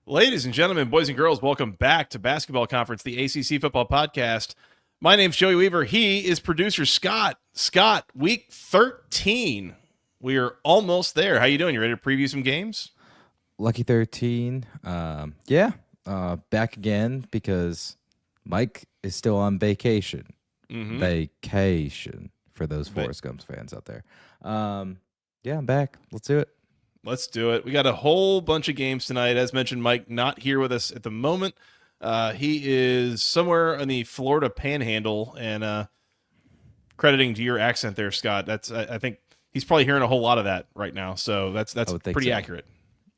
Ladies and gentlemen, boys and girls, welcome back to Basketball Conference, the ACC Football Podcast. My name's Joey Weaver. He is producer Scott. Scott, week 13. We are almost there. How you doing? You ready to preview some games? Lucky 13. Back again because Mike is still on vacation. Vacation for those Forrest Gump fans out there. I'm back. Let's do it. Let's do it. We got a whole bunch of games tonight. As mentioned, Mike not here with us at the moment. He is somewhere in the Florida Panhandle, and crediting to your accent there, Scott. I think he's probably hearing a whole lot of that right now. So that's pretty accurate.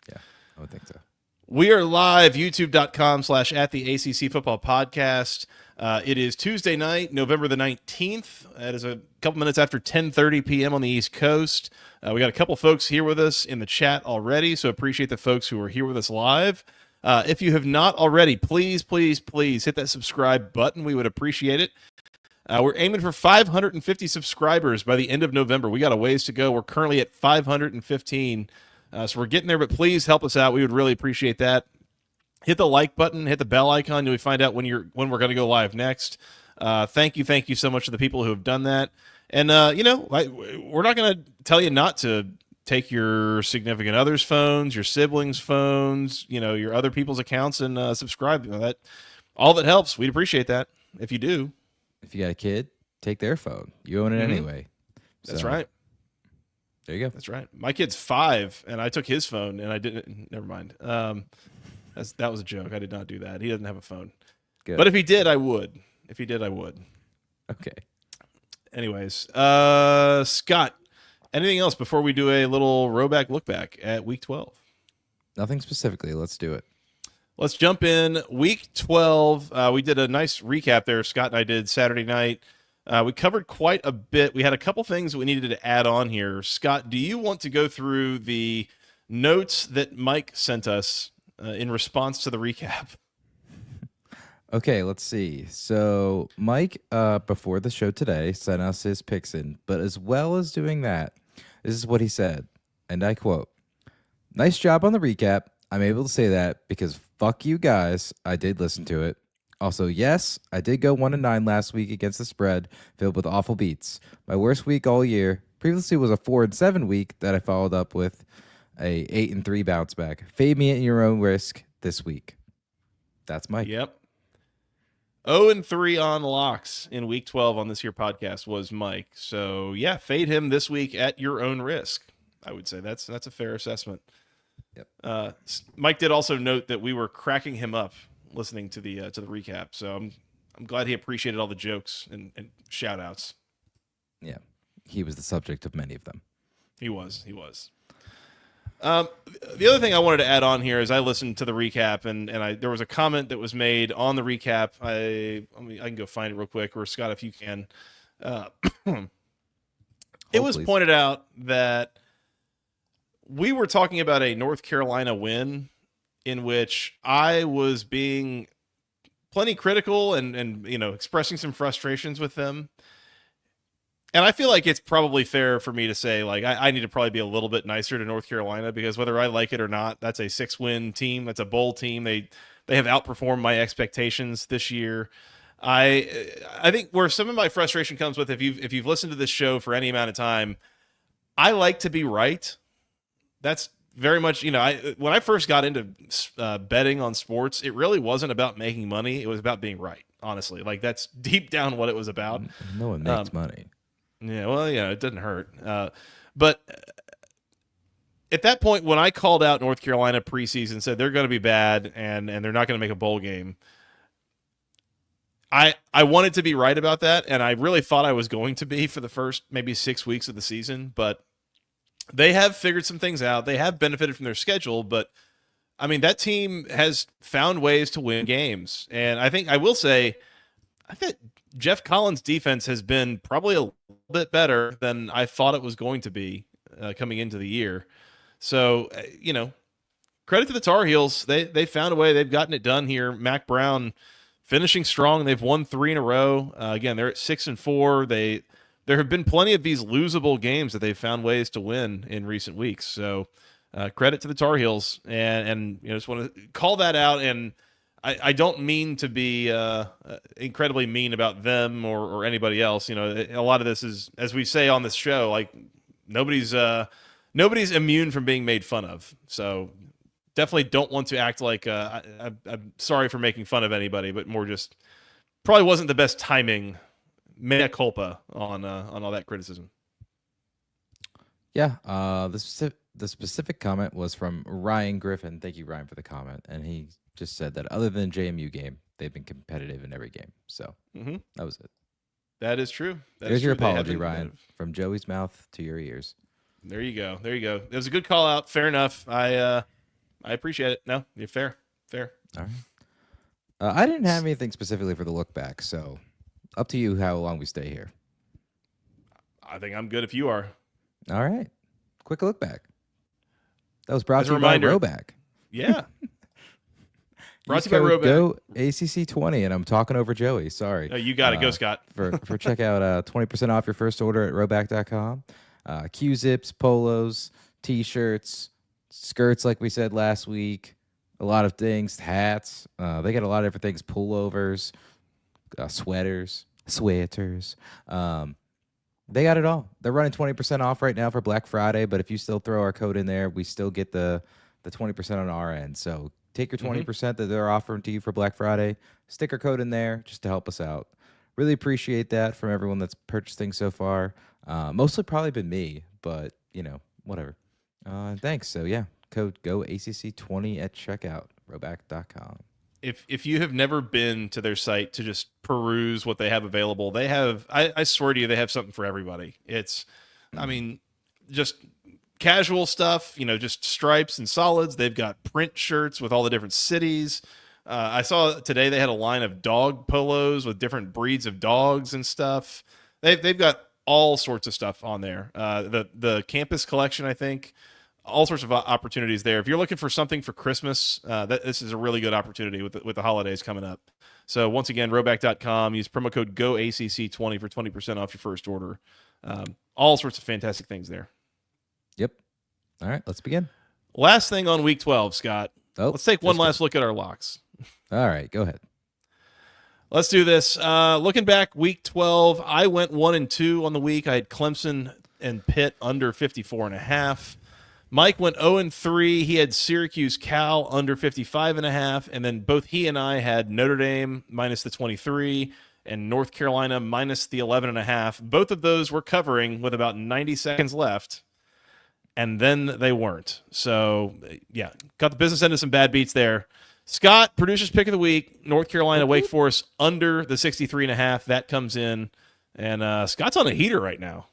Yeah, I would think so. We are live, youtube.com/@the-ACC Football Podcast. It is Tuesday night, November the 19th. That is a couple minutes after 10:30 p.m. on the East Coast. We got a couple folks here with us in the chat already, so appreciate the folks who are here with us live. If you have not already, please hit that subscribe button. We would appreciate it. We're aiming for 550 subscribers by the end of November. We got a ways to go. We're currently at 515. So we're getting there, but please help us out. We would really appreciate that. Hit the like button, hit the bell icon. You'll find out when we're going to go live next. Thank you so much to the people who have done that. And we're not going to tell you not to take your significant other's phones, your siblings' phones, your other people's accounts, and subscribe. All that helps. We'd appreciate that if you do. If you got a kid, take their phone. You own it anyway. That's right. There you go. That's right. My kid's 5, and I took his phone, and I didn't. Never mind. That was a joke. I did not do that. He doesn't have a phone. Good. But if he did, I would. Okay. Anyways, Scott, anything else before we do a little Rhoback look back at week 12? Nothing specifically. Let's do it. Let's jump in. Week 12, we did a nice recap there. Scott and I did Saturday night. We covered quite a bit. We had a couple things that we needed to add on here. Scott, do you want to go through the notes that Mike sent us in response to the recap? Okay, let's see. So Mike, before the show today, sent us his picks in, but as well as doing that, this is what he said, and I quote, "Nice job on the recap. I'm able to say that because fuck you guys. I did listen to it. Also, yes, I did go 1-9 last week against the spread filled with awful beats. My worst week all year previously was a 4-7 week that I followed up with a 8-3 bounce back. Fade me at your own risk this week." That's Mike. Yep. 0-3 on locks in week 12 on this here podcast was Mike. So yeah, fade him this week at your own risk. I would say that's a fair assessment. Yep. Mike did also note that we were cracking him up listening to the recap. So I'm glad he appreciated all the jokes and shout outs. Yeah. He was the subject of many of them. He was. The other thing I wanted to add on here is I listened to the recap and there was a comment that was made on the recap. I can go find it real quick, or Scott, if you can. It was pointed out that we were talking about a North Carolina win in which I was being plenty critical and expressing some frustrations with them. And I feel like it's probably fair for me to say, like, I need to probably be a little bit nicer to North Carolina, because whether I like it or not, that's a 6-win team. That's a bowl team. They have outperformed my expectations this year. I think where some of my frustration comes with, if you've listened to this show for any amount of time, I like to be right. That's very much, when I first got into betting on sports, it really wasn't about making money. It was about being right, honestly. Like, that's deep down what it was about. No one makes money. Yeah, well, it doesn't hurt. But at that point, when I called out North Carolina preseason, said they're going to be bad and they're not going to make a bowl game, I wanted to be right about that, and I really thought I was going to be for the first maybe 6 weeks of the season. But they have figured some things out. They have benefited from their schedule, but I mean, that team has found ways to win games. And I think Jeff Collins' defense has been probably a little bit better than I thought it was going to be coming into the year. So, credit to the Tar Heels. They found a way. They've gotten it done here. Mac Brown finishing strong. They've won 3 in a row. Again, they're at 6-4. There have been plenty of these losable games that they've found ways to win in recent weeks. So credit to the Tar Heels, and just want to call that out. And I don't mean to be incredibly mean about them or anybody else. A lot of this is, as we say on this show, like nobody's immune from being made fun of. So definitely don't want to act like I'm sorry for making fun of anybody, but more just probably wasn't the best timing. Mea culpa on all that criticism. Yeah, the specific comment was from Ryan Griffin. Thank you, Ryan, for the comment. And he just said that other than JMU game, they've been competitive in every game. So that was it. That is true. There's your apology, Ryan, from Joey's mouth to your ears. There you go. It was a good call out. Fair enough. I appreciate it. No, you're fair. All right. I didn't have anything specifically for the look back, so up to you how long we stay here. I think I'm good if you are. All right. Quick look back. That was brought to you by Rhoback. Yeah. Brought to you by Rhoback. Go ACC 20, and I'm talking over Joey. Sorry. Oh, you got it. Go, Scott. for checkout, 20% off your first order at Rhoback.com. Q-zips, polos, T-shirts, skirts like we said last week, a lot of things, hats. They got a lot of different things, pullovers, sweaters. They got it all. They're running 20% off right now for Black Friday, but if you still throw our code in there, we still get the 20% on our end. So take your 20% that they're offering to you for Black Friday, stick our code in there just to help us out. Really appreciate that from everyone that's purchased things so far. Mostly probably been me, but whatever. Thanks. So yeah, code GOACC20 at checkout, Rhoback.com. If you have never been to their site to just peruse what they have available, they have, I swear to you, they have something for everybody. It's, just casual stuff, just stripes and solids. They've got print shirts with all the different cities. I saw today they had a line of dog polos with different breeds of dogs and stuff. They've got all sorts of stuff on there. The campus collection, I think. All sorts of opportunities there. If you're looking for something for Christmas, this is a really good opportunity with the holidays coming up. So once again, Rhoback.com, use promo code GOACC20 for 20% off your first order. All sorts of fantastic things there. Yep. All right, let's begin. Last thing on week 12, Scott. Let's take one last look at our locks. All right, go ahead. Let's do this. Looking back, week 12, I went 1-2 on the week. I had Clemson and Pitt under 54.5. Mike went 0-3. He had Syracuse Cal under 55.5, and then both he and I had Notre Dame minus the 23 and North Carolina minus the 11.5. Both of those were covering with about 90 seconds left, and then they weren't. So, yeah, got the business end of some bad beats there. Scott, producer's pick of the week, North Carolina Wake Forest under the 63.5. That comes in, and Scott's on a heater right now.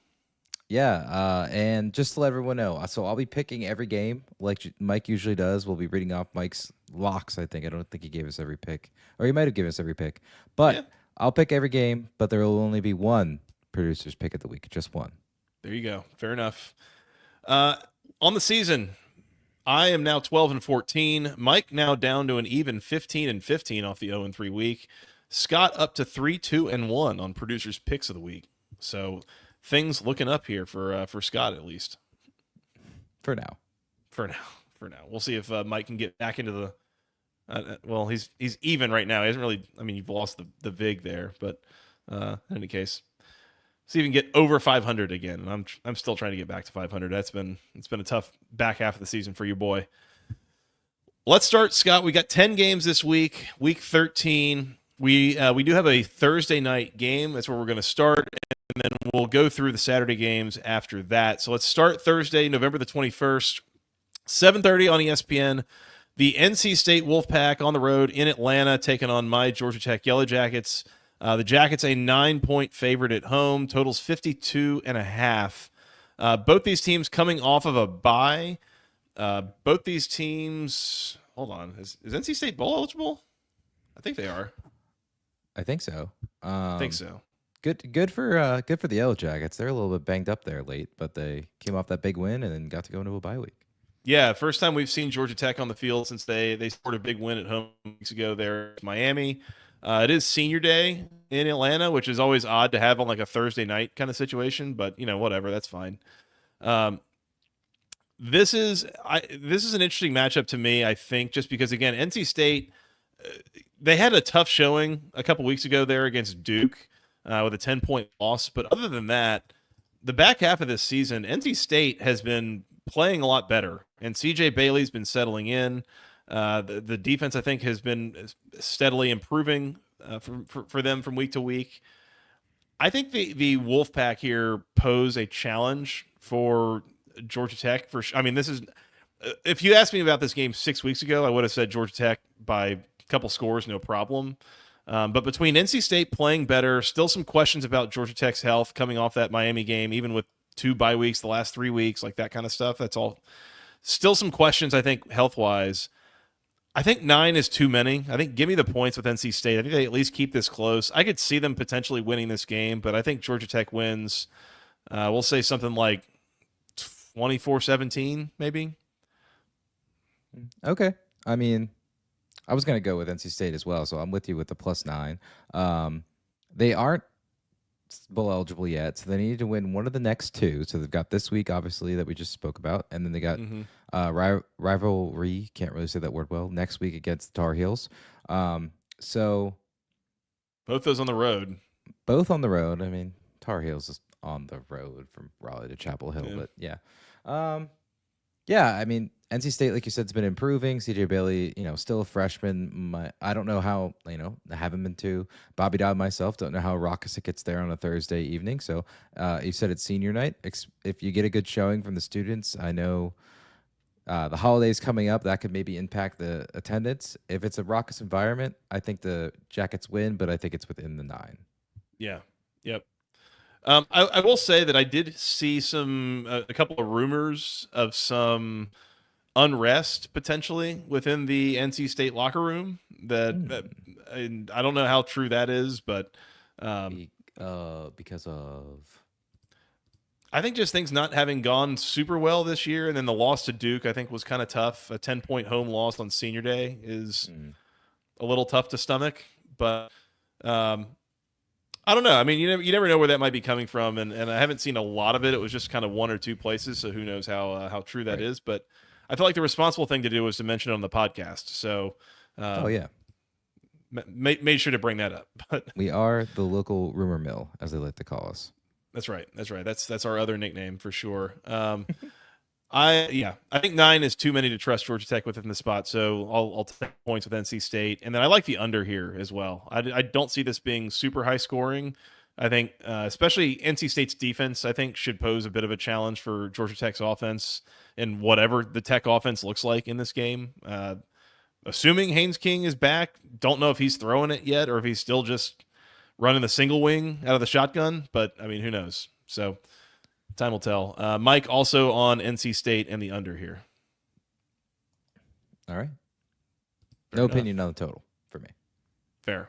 Yeah, and just to let everyone know, so I'll be picking every game like Mike usually does. We'll be reading off Mike's locks, I think. I don't think he gave us every pick. Or he might have given us every pick. But yeah. I'll pick every game, but there will only be one producer's pick of the week. Just one. There you go. Fair enough. On the season, I am now 12-14. Mike now down to an even 15-15 off the 0-3 week. Scott up to 3-2-1 on producer's picks of the week. So things looking up here for Scott, at least. For now. We'll see if Mike can get back into the. Well, he's even right now. He hasn't really. I mean, you've lost the vig there, but in any case, see if he can get over 500 again. And I'm still trying to get back to 500. It's been a tough back half of the season for you, boy. Let's start, Scott. We got 10 games this week. Week 13. We do have a Thursday night game. That's where we're going to start. And then we'll go through the Saturday games after that. So let's start Thursday, November the 21st, 7:30 on ESPN. The NC State Wolfpack on the road in Atlanta, taking on my Georgia Tech Yellow Jackets. The Jackets a 9-point favorite at home. Totals 52.5. Both these teams coming off of a bye. Both these teams. Hold on, is NC State bowl eligible? I think they are. I think so. I think so. Good for the Yellow Jackets. They're a little bit banged up there late, but they came off that big win and then got to go into a bye week. Yeah, first time we've seen Georgia Tech on the field since they scored a big win at home weeks ago there at Miami. It is senior day in Atlanta, which is always odd to have on like a Thursday night kind of situation, but whatever, that's fine. This is an interesting matchup to me, I think, just because, again, NC State, they had a tough showing a couple weeks ago there against Duke with a 10-point loss. But other than that, the back half of this season, NC State has been playing a lot better, and CJ Bailey's been settling in. The defense, I think, has been steadily improving for them from week to week. I think the Wolfpack here pose a challenge for Georgia Tech. This is, if you asked me about this game 6 weeks ago, I would have said Georgia Tech by a couple scores, no problem. But between NC State playing better, still some questions about Georgia Tech's health coming off that Miami game, even with 2 bye weeks the last 3 weeks, like that kind of stuff. That's all still some questions, I think, health-wise. I think 9 is too many. I think give me the points with NC State. I think they at least keep this close. I could see them potentially winning this game, but I think Georgia Tech wins. We'll say something like 24-17, maybe. Okay. I mean, I was going to go with NC State as well, so I'm with you with the +9. They aren't bowl eligible yet, so they need to win one of the next 2. So they've got this week, obviously, that we just spoke about, and then they got rivalry, can't really say that word well, next week against the Tar Heels. So both those on the road. Both on the road. I mean, Tar Heels is on the road from Raleigh to Chapel Hill, but yeah. I mean, NC State, like you said, has been improving. CJ Bailey, still a freshman. I don't know how, I haven't been to Bobby Dodd myself. Don't know how raucous it gets there on a Thursday evening. So you said it's senior night. If you get a good showing from the students, I know the holidays coming up, that could maybe impact the attendance. If it's a raucous environment, I think the Jackets win, but I think it's within the 9. Yeah. Yep. I will say that I did see a couple of rumors of some unrest potentially within the NC State locker room. And I don't know how true that is, but because of, I think just things not having gone super well this year, and then the loss to Duke I think was kind of tough. A 10-point home loss on Senior Day is a little tough to stomach, but I don't know. I mean, you never know where that might be coming from, and I haven't seen a lot of it. It was just kind of 1 or 2 places, so who knows how true that is. But I feel like the responsible thing to do was to mention it on the podcast. So, made sure to bring that up. But we are the local rumor mill, as they like to call us. That's right. That's our other nickname for sure. I think 9 is too many to trust Georgia Tech within the spot, so I'll take points with NC State, and then I like the under here as well. I don't see this being super high scoring. I think, especially NC State's defense, I think should pose a bit of a challenge for Georgia Tech's offense and whatever the Tech offense looks like in this game. Assuming Haynes King is back, don't know if he's throwing it yet or if he's still just running the single wing out of the shotgun, but I mean, who knows? So time will tell. Mike also on NC State and the under here. All right. No opinion on the total for me. Fair.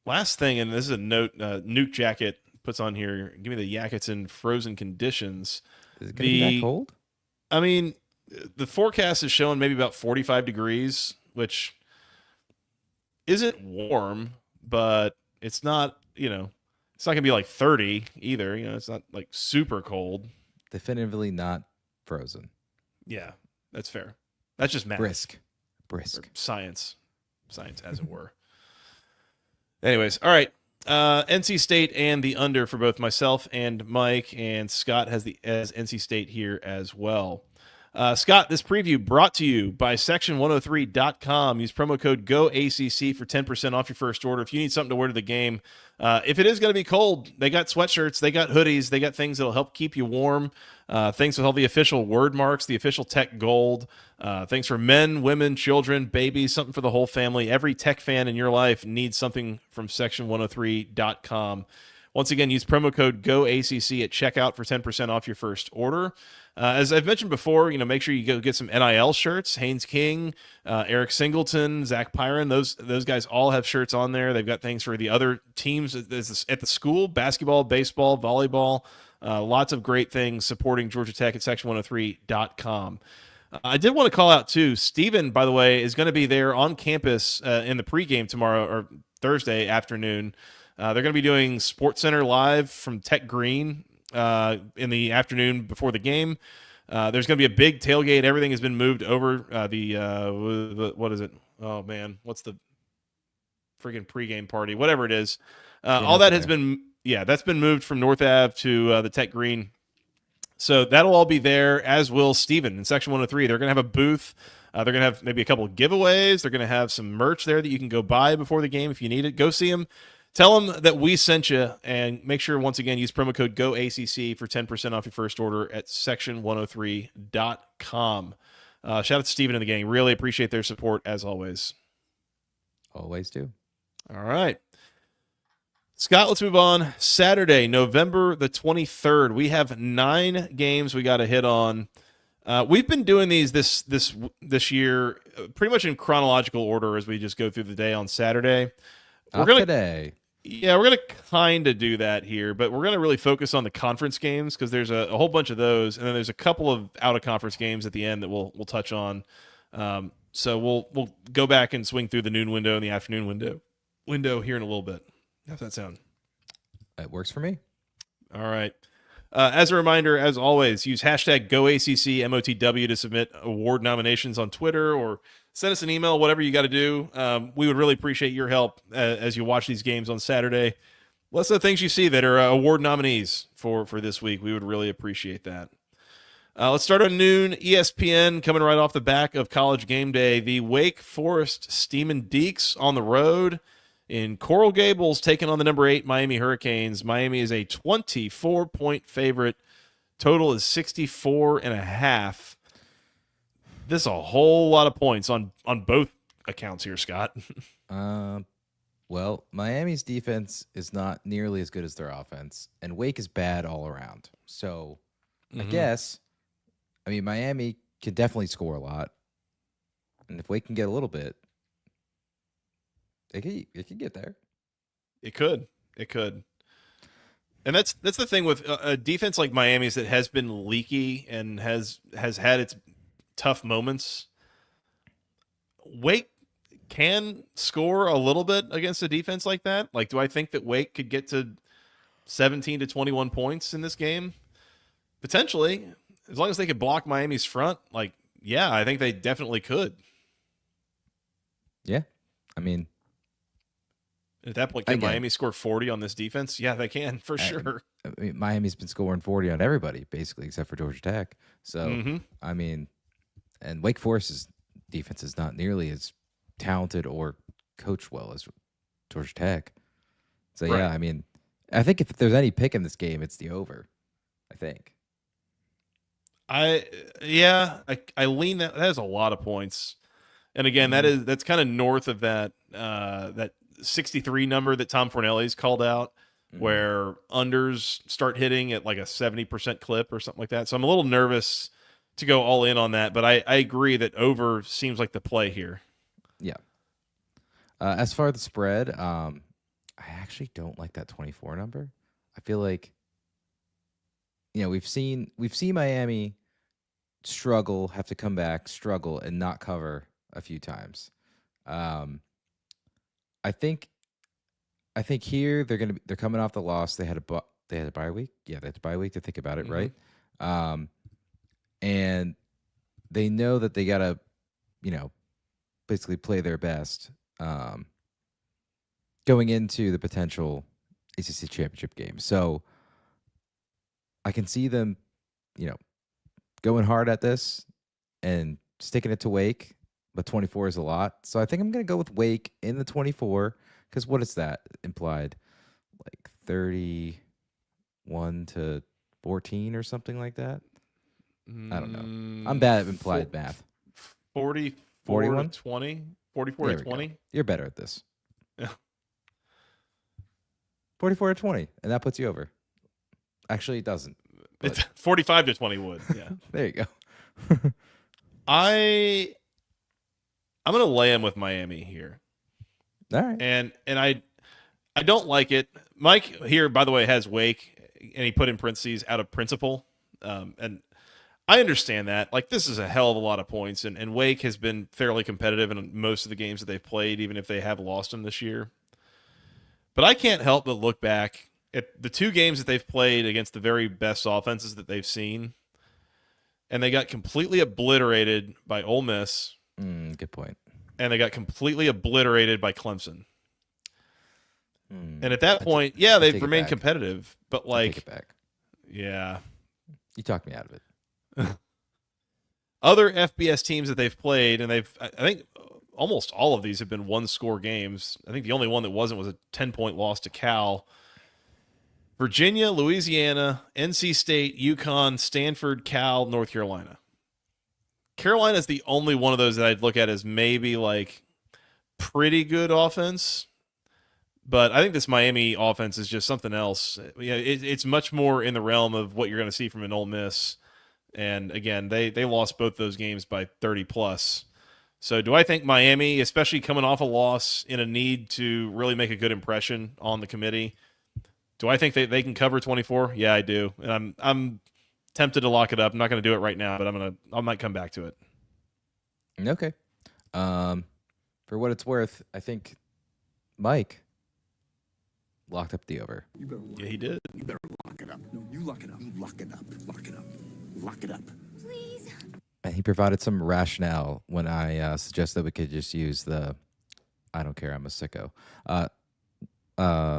Last thing, and this is a note Nuke Jacket puts on here. Give me the Yakets in frozen conditions. Is it going to be that cold? I mean, the forecast is showing maybe about 45 degrees, which isn't warm, but it's not, it's not going to be like 30 either. It's not like super cold. Definitively not frozen. Yeah, that's fair. That's just math. Brisk. Or science, as it were. Anyways, all right. NC State and the under for both myself and Mike, and Scott has as NC State here as well. Scott, this preview brought to you by section103.com. Use promo code GOACC for 10% off your first order. If you need something to wear to the game, if it is going to be cold, they got sweatshirts, they got hoodies, they got things that'll help keep you warm. Things with all the official word marks, the official Tech gold. Things for men, women, children, babies, something for the whole family. Every Tech fan in your life needs something from section103.com. Once again, use promo code GOACC at checkout for 10% off your first order. As I've mentioned before, make sure you go get some NIL shirts. Haynes King, Eric Singleton, Zach Pyron, those guys all have shirts on there. They've got things for the other teams at the school, basketball, baseball, volleyball, lots of great things supporting Georgia Tech at section103.com. I did want to call out, too, Steven, by the way, is going to be there on campus in the pregame tomorrow or Thursday afternoon. They're going to be doing SportsCenter Live from Tech Green in the afternoon before the game. There's going to be a big tailgate. Everything has been moved over. What is it? Oh man, what's the freaking pregame party? Whatever it is, all that has been that's been moved from North Ave to the Tech Green. So that'll all be there, as will Steven in Section 103. They're going to have a booth. They're going to have maybe a couple of giveaways. They're going to have some merch there that you can go buy before the game if you need it. Go see them. Tell them that we sent you, and make sure, once again, use promo code GOACC for 10% off your first order at section103.com. Shout out to Steven and the gang. Really appreciate their support, as always. Always do. All right. Scott, let's move on. Saturday, November the 23rd. We have 9 games we got to hit on. We've been doing these this year pretty much in chronological order as we just go through the day on Saturday. Today. Yeah, we're going to kind of do that here, but we're going to really focus on the conference games because there's a whole bunch of those, and then there's a couple of out-of-conference games at the end that we'll touch on. So we'll go back and swing through the noon window and the afternoon window here in a little bit. How's that sound? It works for me. All right. As a reminder, as always, use hashtag GoACCMOTW to submit award nominations on Twitter or send us an email, whatever you got to do. We would really appreciate your help as you watch these games on Saturday. Let us know things you see that are award nominees for this week. We would really appreciate that. Let's start on noon. ESPN coming right off the back of College Game Day. The Wake Forest Steamin' Deeks on the road in Coral Gables, taking on the number 8 Miami Hurricanes. Miami is a 24-point favorite. Total is 64.5. This is a whole lot of points on both accounts here, Scott. Well, Miami's defense is not nearly as good as their offense, and Wake is bad all around. So I guess, Miami can definitely score a lot, and if Wake can get a little bit, it could get there. It could. And that's the thing with a defense like Miami's that has been leaky and has had its tough moments. Wake can score a little bit against a defense like that. Like, do I think that Wake could get to 17 to 21 points in this game? Potentially, as long as they could block Miami's front. Like, yeah, I think they definitely could. Yeah, at that point, can Miami score 40 on this defense? Yeah, they can, for sure. Miami's been scoring 40 on everybody, basically, except for Georgia Tech. So, and Wake Forest's defense is not nearly as talented or coached well as Georgia Tech. So, right. Yeah, I think if there's any pick in this game, it's the over, I think. I lean that. That is a lot of points. And again, that's kind of north of that 63 number that Tom Fornelli's called out, where unders start hitting at like a 70% clip or something like that. So I'm a little nervous to go all in on that, but I agree that over seems like the play here. Yeah. As far as the spread, I actually don't like that 24 number. I feel like, we've seen Miami struggle, have to come back, struggle, and not cover a few times. I think here they're coming off the loss. They had a bye week. Yeah, they had a bye week to think about it, right? And they know that they gotta, basically play their best going into the potential ACC championship game. So I can see them, going hard at this and sticking it to Wake. But 24 is a lot. So I think I'm going to go with Wake in the 24. Because what is that implied? Like 31 to 14 or something like that? I don't know. I'm bad at implied math. 41 to 20? 44 to 20? You're better at this. Yeah. 44 to 20. And that puts you over. Actually, it doesn't. It's 45 to 20 would. Yeah. There you go. I'm going to lay him with Miami here. All right. And I don't like it. Mike here, by the way, has Wake, and he put in parentheses out of principle. And I understand that. Like, this is a hell of a lot of points, and Wake has been fairly competitive in most of the games that they've played, even if they have lost them this year. But I can't help but look back the two games that they've played against the very best offenses that they've seen, and they got completely obliterated by Ole Miss. Good point. And they got completely obliterated by Clemson. And at that point, they've remained competitive, but like, take it back. Yeah, you talked me out of it. Other FBS teams that they've played, and I think almost all of these have been one-score games. I think the only one that wasn't was a 10-point loss to Cal. Virginia, Louisiana, NC State, UConn, Stanford, Cal, North Carolina. Carolina is the only one of those that I'd look at as maybe like pretty good offense. But I think this Miami offense is just something else. It's much more in the realm of what you're going to see from an Ole Miss. And again, they lost both those games by 30 plus. So do I think Miami, especially coming off a loss in a need to really make a good impression on the committee, do I think they can cover 24? Yeah, I do. And I'm tempted to lock it up. I'm not going to do it right now, but I might come back to it. Okay. For what it's worth, I think Mike locked up the over. Yeah, he did. You better lock it up. No, you lock it up. You lock it up. Lock it up. Lock it up. Please. And he provided some rationale when I suggested we could just use the I don't care, I'm a sicko.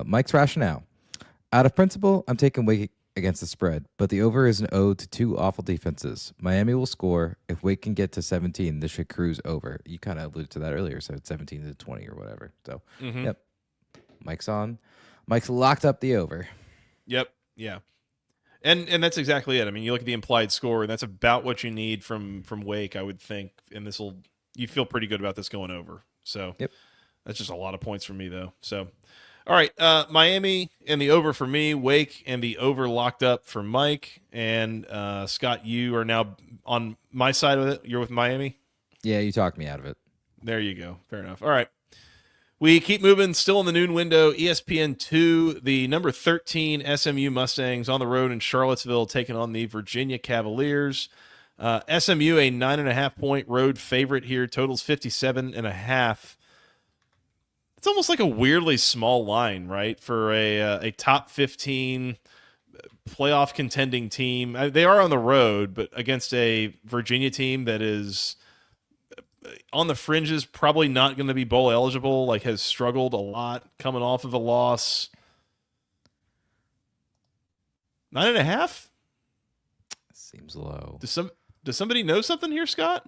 Mike's rationale. Out of principle, I'm taking Wake against the spread, but the over is an ode to two awful defenses. Miami will score. If Wake can get to 17, this should cruise over. You kind of alluded to that earlier, so it's 17 to 20 or whatever. So, Yep. Mike's on. Mike's locked up the over. Yep. Yeah. And that's exactly it. I mean, you look at the implied score, and that's about what you need from Wake, I would think. And you feel pretty good about this going over. So that's just a lot of points for me, though. So, all right, Miami and the over for me, Wake and the over locked up for Mike. And Scott, you are now on my side of it. You're with Miami? Yeah, you talked me out of it. There you go. Fair enough. All right. We keep moving, still in the noon window. ESPN2, the number 13 SMU Mustangs on the road in Charlottesville, taking on the Virginia Cavaliers. SMU, a 9.5-point road favorite here, totals 57.5. It's almost like a weirdly small line, right, for a top 15 playoff contending team. They are on the road, but against a Virginia team that is on the fringes, probably not going to be bowl eligible, like has struggled a lot coming off of a loss. 9.5? Seems low. Does somebody know something here, Scott?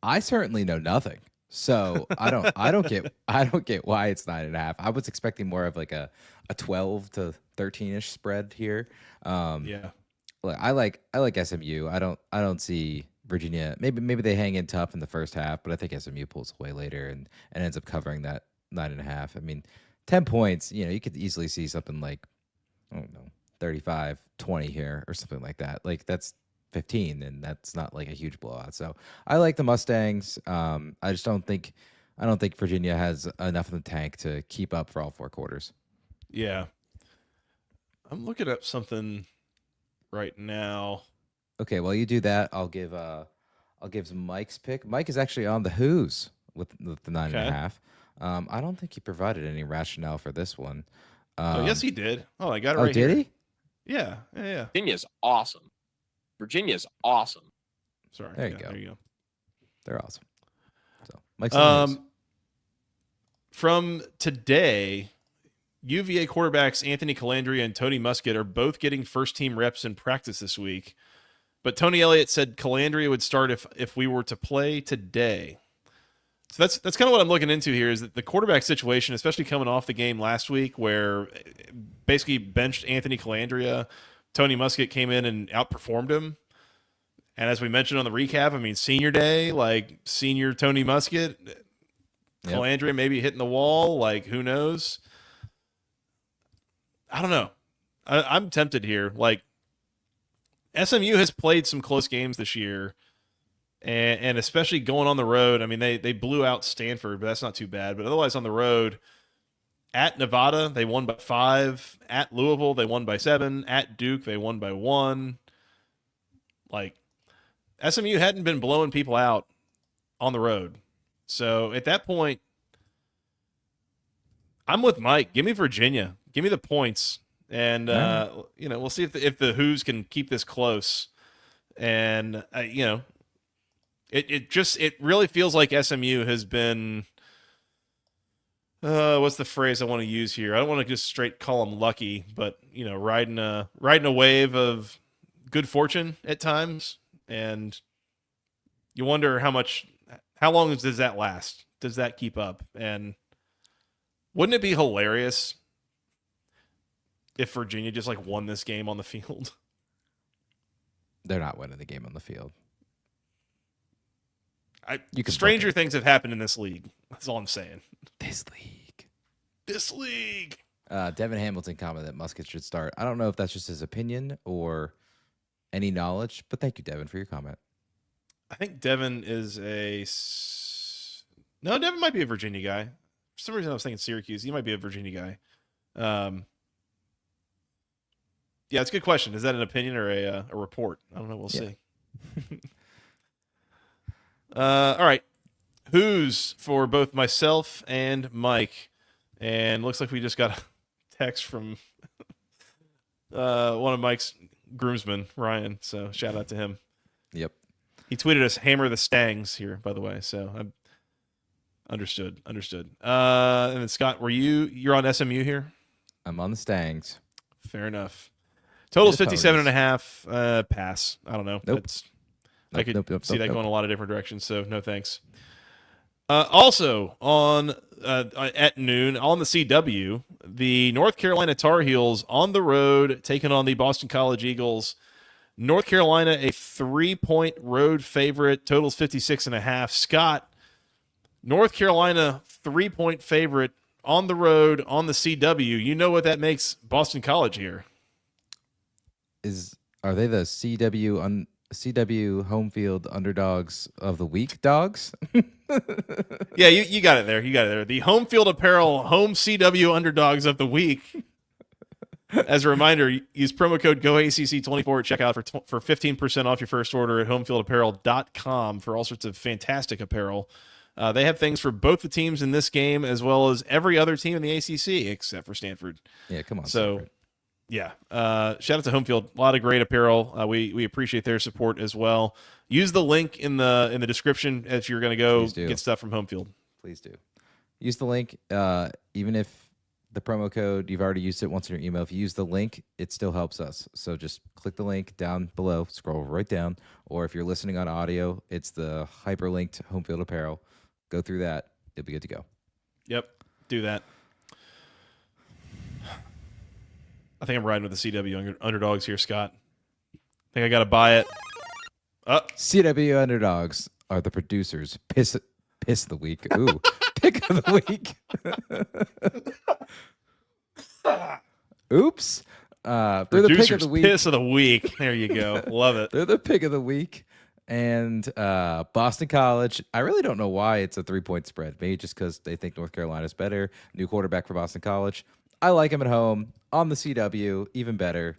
I certainly know nothing. So I don't get why it's 9.5. I was expecting more of like a 12 to 13-ish spread here. Look, I like SMU. I don't see Virginia. Maybe they hang in tough in the first half, but I think SMU pulls away later and ends up covering that 9.5. I mean, 10 points, you could easily see something like, I don't know, 35-20 here or something like that. Like that's 15, and that's not like a huge blowout. So I like the Mustangs. I don't think Virginia has enough in the tank to keep up for all four quarters. Yeah. I'm looking up something right now. Okay, while you do that, I'll give Mike's pick. Mike is actually on the Who's with the 9.5. I don't think he provided any rationale for this one. Yes, he did. Oh, I got it right here. Did he? Yeah. Virginia's awesome. Sorry. There you go. There you go. They're awesome. So Mike's on the Who's. From today, UVA quarterbacks Anthony Calandria and Tony Muskett are both getting first-team reps in practice this week. But Tony Elliott said Calandria would start if we were to play today. So that's kind of what I'm looking into here is that the quarterback situation, especially coming off the game last week where basically benched Anthony Calandria, Tony Muskett came in and outperformed him. And as we mentioned on the recap, I mean, senior day, like senior Tony Muskett, Calandria maybe hitting the wall, like who knows? I don't know. I'm tempted here. Like, SMU has played some close games this year, and especially going on the road. I mean, they blew out Stanford, but that's not too bad. But otherwise on the road, at Nevada, they won by 5. At Louisville, they won by 7. At Duke, they won by 1. Like, SMU hadn't been blowing people out on the road. So at that point, I'm with Mike. Give me Virginia. Give me the points, and we'll see if the Who's can keep this close. And it really feels like SMU has been. What's the phrase I want to use here? I don't want to just straight call them lucky, but riding a wave of good fortune at times, and you wonder how long does that last? Does that keep up? And wouldn't it be hilarious if Virginia just won this game on the field? They're not winning the game on the field. Stranger things have happened in this league. That's all I'm saying. This league. Devin Devin Hamilton commented that Musket should start. I don't know if that's just his opinion or any knowledge, but thank you, Devin, for your comment. I think Devin is Devin might be a Virginia guy. For some reason, I was thinking Syracuse. He might be a Virginia guy. Yeah, it's a good question. Is that an opinion or a report? I don't know. We'll see. All right. Who's for both myself and Mike? And looks like we just got a text from one of Mike's groomsmen, Ryan. So shout out to him. Yep. He tweeted us, "Hammer the Stangs" here, by the way. So I understood. And then Scott, you're on SMU here? I'm on the Stangs. Fair enough. Total's 57.5. Pass. I don't know. Nope. I could see that going a lot of different directions. So no thanks. Also on at noon on the CW, the North Carolina Tar Heels on the road taking on the Boston College Eagles. North Carolina a 3-point road favorite. Total's 56.5. Scott, North Carolina 3-point favorite on the road on the CW. You know what that makes Boston College here? Are they the CW home field underdogs of the week dogs? Yeah, you got it there. The home field apparel home CW underdogs of the week. As a reminder, use promo code GOACC24 at checkout for 15% off your first order at homefieldapparel.com for all sorts of fantastic apparel. They have things for both the teams in this game as well as every other team in the ACC except for Stanford. Yeah, come on. So, Stanford. Yeah, shout out to Home Field. A lot of great apparel. We appreciate their support as well. Use the link in the description if you're going to go get stuff from Home Field. Please do. Use the link. Even if the promo code, you've already used it once in your email. If you use the link, it still helps us. So just click the link down below, scroll right down. Or if you're listening on audio, it's the hyperlinked Home Field apparel. Go through that. You'll be good to go. Yep, do that. I think I'm riding with the CW underdogs here, Scott. I think I got to buy it. CW underdogs are the producers. Piss the week. Ooh, pick of the week. Oops. They're producers, the pick of the week. Piss of the week. There you go. Love it. They're the pick of the week. And Boston College, I really don't know why it's a 3-point spread. Maybe just because they think North Carolina's better. New quarterback for Boston College. I like him at home on the CW, even better.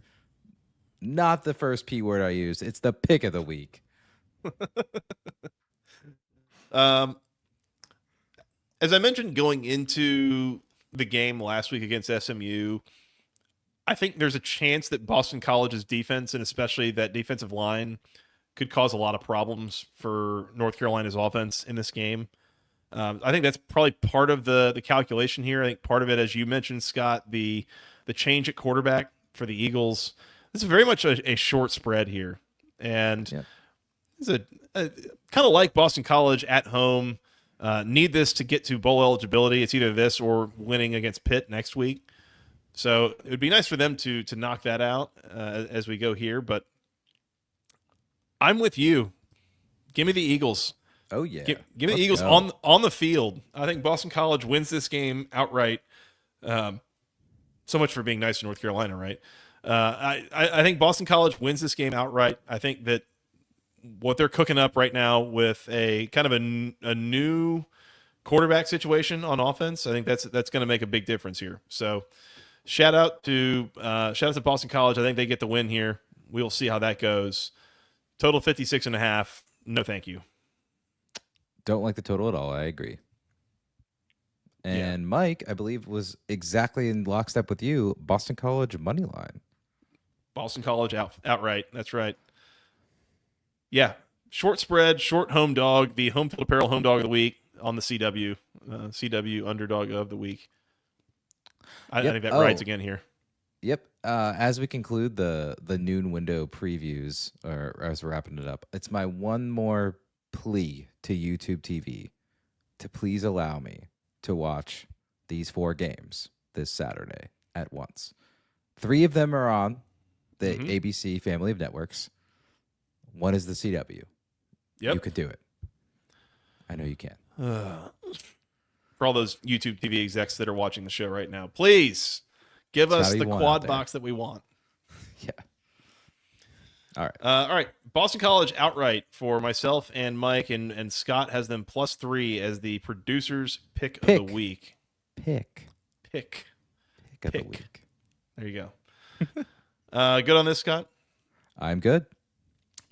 Not the first P word I use. It's the pick of the week. As I mentioned going into the game last week against SMU, I think there's a chance that Boston College's defense, and especially that defensive line, could cause a lot of problems for North Carolina's offense in this game. I think that's probably part of the calculation here. I think part of it, as you mentioned, Scott, the change at quarterback for the Eagles. This is very much a short spread here. And it's a kind of like Boston College at home. Need this to get to bowl eligibility. It's either this or winning against Pitt next week. So it would be nice for them to knock that out as we go here. But I'm with you. Give me the Eagles. Oh, yeah. Give me the Eagles on the field. I think Boston College wins this game outright. So much for being nice to North Carolina, right? I think Boston College wins this game outright. I think that what they're cooking up right now with a kind of a new quarterback situation on offense, I think that's going to make a big difference here. So shout out to Boston College. I think they get the win here. We'll see how that goes. Total 56.5. No, thank you. Don't like the total at all. I agree. And Mike, I believe, was exactly in lockstep with you. Boston College money line. Boston College outright. That's right. Yeah. Short spread, short home dog, the home field apparel home dog of the week on the CW. CW underdog of the week. I think that rides again here. Yep. As we conclude the noon window previews, or as we're wrapping it up, it's my one more plea to YouTube TV to please allow me to watch these 4 games this Saturday at once. 3 of them are on the ABC family of networks. 1 is the CW. Yep. You could do it. I know you can. For all those YouTube TV execs that are watching the show right now, please give us the quad box that we want. Yeah. All right. All right. Boston College outright for myself and Mike, and Scott has them +3 as the producer's pick of the week. Pick of the week. There you go. Good on this, Scott? I'm good.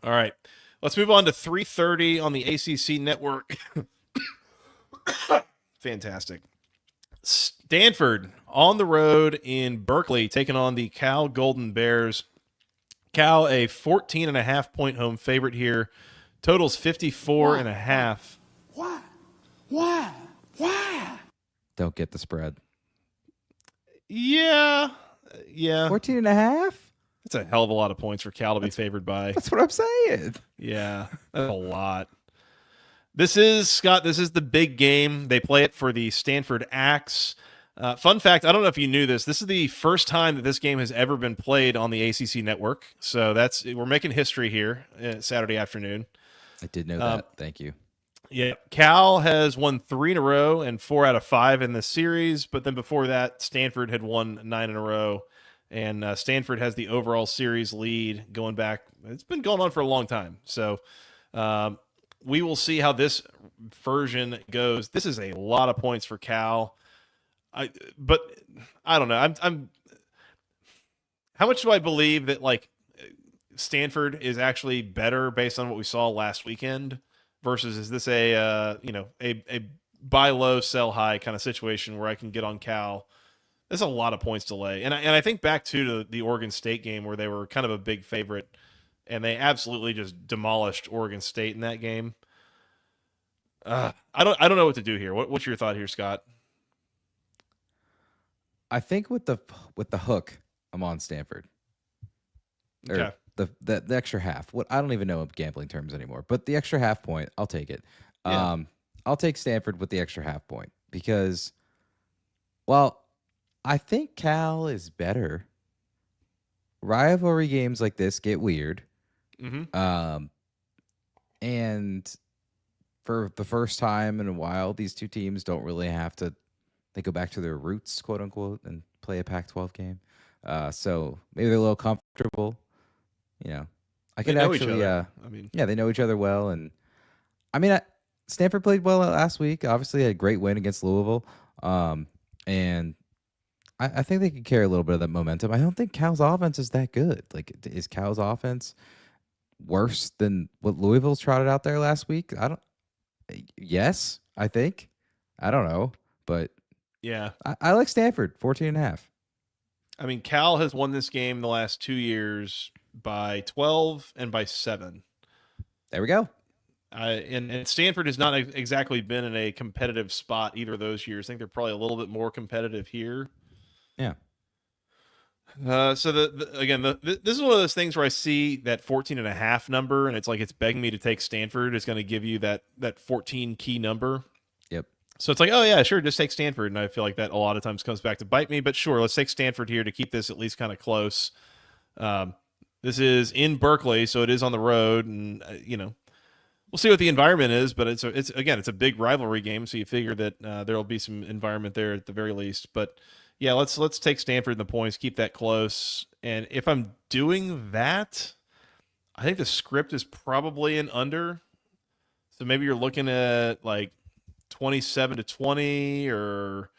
All right. Let's move on to 3:30 on the ACC network. Fantastic. Stanford on the road in Berkeley taking on the Cal Golden Bears. Cal, a 14.5-point home favorite here. Totals 54.5. Why? Don't get the spread. Yeah. 14.5? That's a hell of a lot of points for Cal to be favored by. That's what I'm saying. Yeah, that's a lot. This is, Scott, this is the big game. They play it for the Stanford Axe. Fun fact, I don't know if you knew this. This is the first time that this game has ever been played on the ACC network. So we're making history here Saturday afternoon. I did know that. Thank you. Yeah, Cal has won 3 in a row and 4 out of 5 in this series. But then before that, Stanford had won 9 in a row. And Stanford has the overall series lead going back. It's been going on for a long time. So we will see how this version goes. This is a lot of points for Cal. But I don't know. I'm how much do I believe that like Stanford is actually better based on what we saw last weekend versus is this a buy low sell high kind of situation where I can get on Cal? There's a lot of points to lay. And I think back to the Oregon State game where they were kind of a big favorite and they absolutely just demolished Oregon State in that game. I don't know what to do here. What's your thought here, Scott? I think with the hook, I'm on Stanford. Okay. The extra half. What I don't even know gambling terms anymore, but the extra half point, I'll take it. Yeah. I'll take Stanford with the extra half point because, well, I think Cal is better. Rivalry games like this get weird. Mm-hmm. And for the first time in a while, these two teams don't really have to. They go back to their roots, quote unquote, and play a Pac-12 game. So maybe they're a little comfortable. You know, I can actually. They know each other well, and Stanford played well last week. Obviously, had a great win against Louisville, and I think they could carry a little bit of that momentum. I don't think Cal's offense is that good. Like, is Cal's offense worse than what Louisville's trotted out there last week? Yes, I think. I don't know, but yeah, I like Stanford 14.5. I mean, Cal has won this game the last 2 years by 12 and by 7. There we go. And Stanford has not exactly been in a competitive spot either of those years. I think they're probably a little bit more competitive here. Yeah. So this is one of those things where I see that 14.5 number, and it's like it's begging me to take Stanford. It's going to give you that 14 key number. Yep. So it's like, oh yeah, sure, just take Stanford, and I feel like that a lot of times comes back to bite me. But sure, let's take Stanford here to keep this at least kind of close. This is in Berkeley, so it is on the road, and we'll see what the environment is. But it's a big rivalry game, so you figure that there will be some environment there at the very least. But yeah, let's take Stanford in the points, keep that close. And if I'm doing that, I think the script is probably an under. So maybe you're looking at like 27-20 or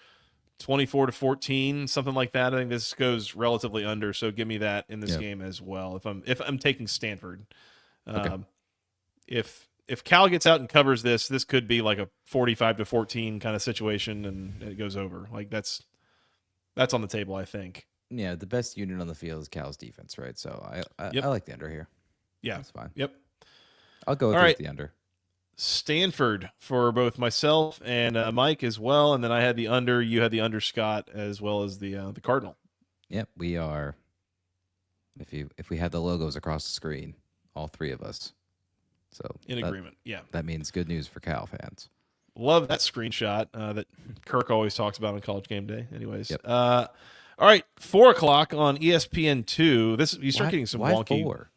24-14, something like that. I think this goes relatively under. So give me that in this game as well. If I'm taking Stanford, okay. if if Cal gets out and covers this could be like a 45-14 kind of situation, and it goes over. Like that's on the table, I think. Yeah, the best unit on the field is Cal's defense, right? So Yep. I like the under here. Yeah, That's fine. Yep. I'll go with All right. the under. Stanford for both myself and Mike as well, and then I had the under. You had the under, Scott, as well as the Cardinal. Yep, we are. If we had the logos across the screen, all three of us. So In agreement. Yeah. That means good news for Cal fans. Love that screenshot that Kirk always talks about on College Game Day. Anyways. Yep. All right, 4:00 on ESPN2. You start getting some why wonky. 4?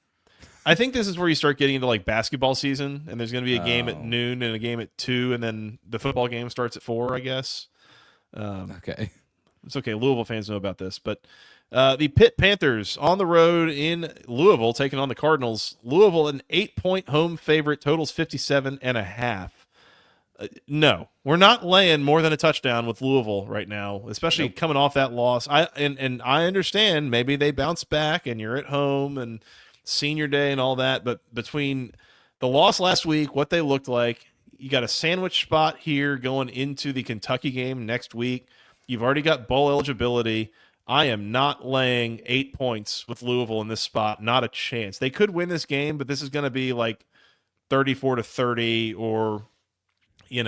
I think this is where you start getting into like basketball season, and there's going to be a game at Oh. noon and a game at 2, and then the football game starts at 4, I guess. Okay. It's okay. Louisville fans know about this, but the Pitt Panthers on the road in Louisville taking on the Cardinals. Louisville, an 8-point home favorite, totals 57.5. No, we're not laying more than a touchdown with Louisville right now, especially coming off that loss. I understand maybe they bounce back and you're at home and senior day and all that, but between the loss last week, what they looked like, you got a sandwich spot here going into the Kentucky game next week. You've already got bowl eligibility. I am not laying 8 points with Louisville in this spot. Not a chance. They could win this game, but this is going to be like 34-30 or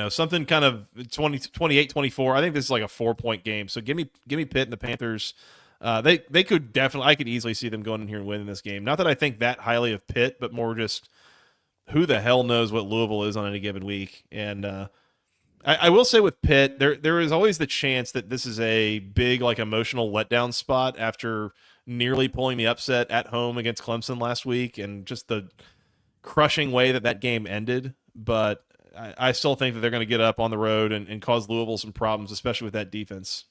something kind of 28-24. I think this is like a 4-point game. So give me Pitt and the Panthers. They could definitely, I could easily see them going in here and winning this game. Not that I think that highly of Pitt, but more just who the hell knows what Louisville is on any given week. And I will say with Pitt, there is always the chance that this is a big like emotional letdown spot after nearly pulling the upset at home against Clemson last week and just the crushing way that game ended. But I still think that they're going to get up on the road and cause Louisville some problems, especially with that defense.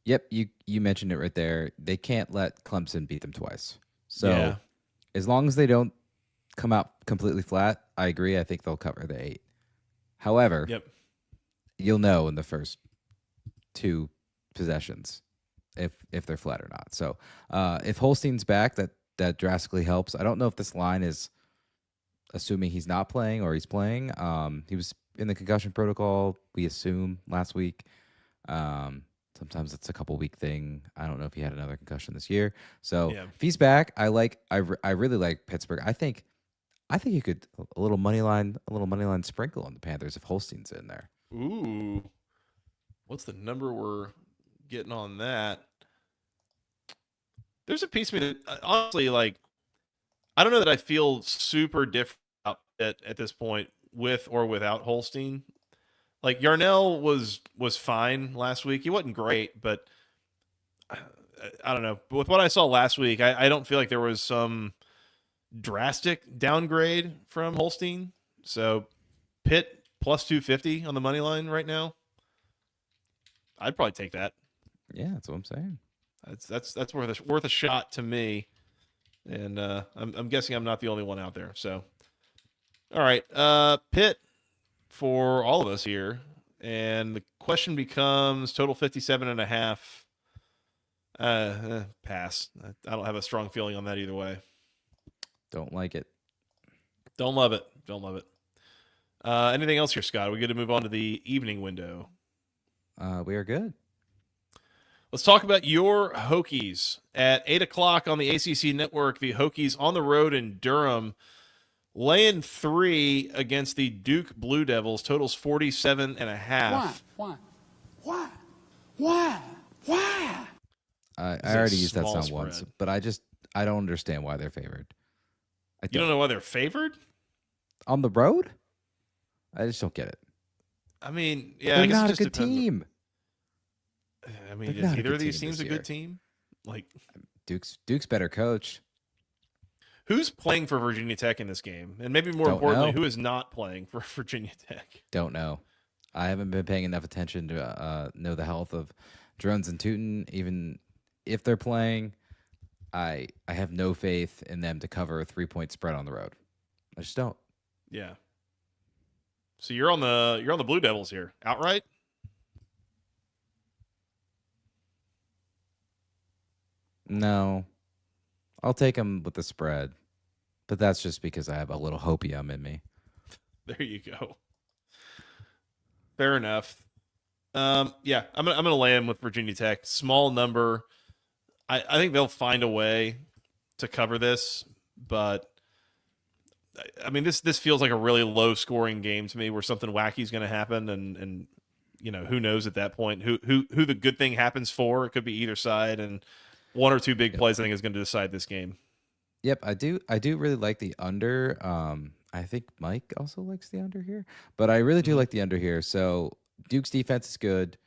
Yep, you mentioned it right there. They can't let Clemson beat them twice. So Yeah. as long as they don't come out completely flat, I agree. I think they'll cover the 8. However, you'll know in the first 2 possessions if they're flat or not. So if Holstein's back, that drastically helps. I don't know if this line is assuming he's not playing or he's playing. He was in the concussion protocol, we assume, last week. Sometimes it's a couple week thing. I don't know if he had another concussion this year. So if he's back, I really like Pittsburgh. I think you could a little money line sprinkle on the Panthers if Holstein's in there. Ooh, what's the number we're getting on that? There's a piece of me that honestly, like, I don't know that I feel super different about it at this point with or without Holstein. Like Yarnell was fine last week. He wasn't great, but I don't know. With what I saw last week, I don't feel like there was some drastic downgrade from Holstein. So Pitt plus 250 on the money line right now. I'd probably take that. Yeah, that's what I'm saying. That's worth a shot to me. And I'm guessing I'm not the only one out there. So, all right, Pitt for all of us here, and the question becomes total 57.5. Pass. I don't have a strong feeling on that either way. Don't like it. Don't love it. Anything else here, Scott? Are we good to move on to the evening window? We are good. Let's talk about your Hokies. At 8 o'clock on the ACC network, the Hokies on the road in Durham, laying 3 against the Duke Blue Devils, totals 47.5. Why? I already used that small sound spread. once, but I don't understand why they're favored. You don't know why they're favored? On the road? I just don't get it. I mean, yeah, They're I guess not it a just good depends. team. I mean, They're is not a either good of these team teams this a year. good team? Like, Duke's better coach. who's playing for Virginia Tech in this game? And maybe more Don't importantly, know. who is not playing for Virginia Tech? Don't know. I haven't been paying enough attention to know the health of Drones and Tootin. Even if they're playing, I have no faith in them to cover a 3-point spread on the road. I just don't. Yeah. So you're on the Blue Devils here, outright? No. I'll take them with the spread. but that's just because I have a little hopium in me. There you go. Fair enough. Yeah, I'm gonna land with Virginia Tech. Small number. I think they'll find a way to cover this, but I mean this feels like a really low scoring game to me, where something wacky is going to happen, and who knows at that point who the good thing happens for. It could be either side, and one or two big plays I think is going to decide this game. Yep, I do really like the under. I think Mike also likes the under here, but I really do like the under here. So Duke's defense is good.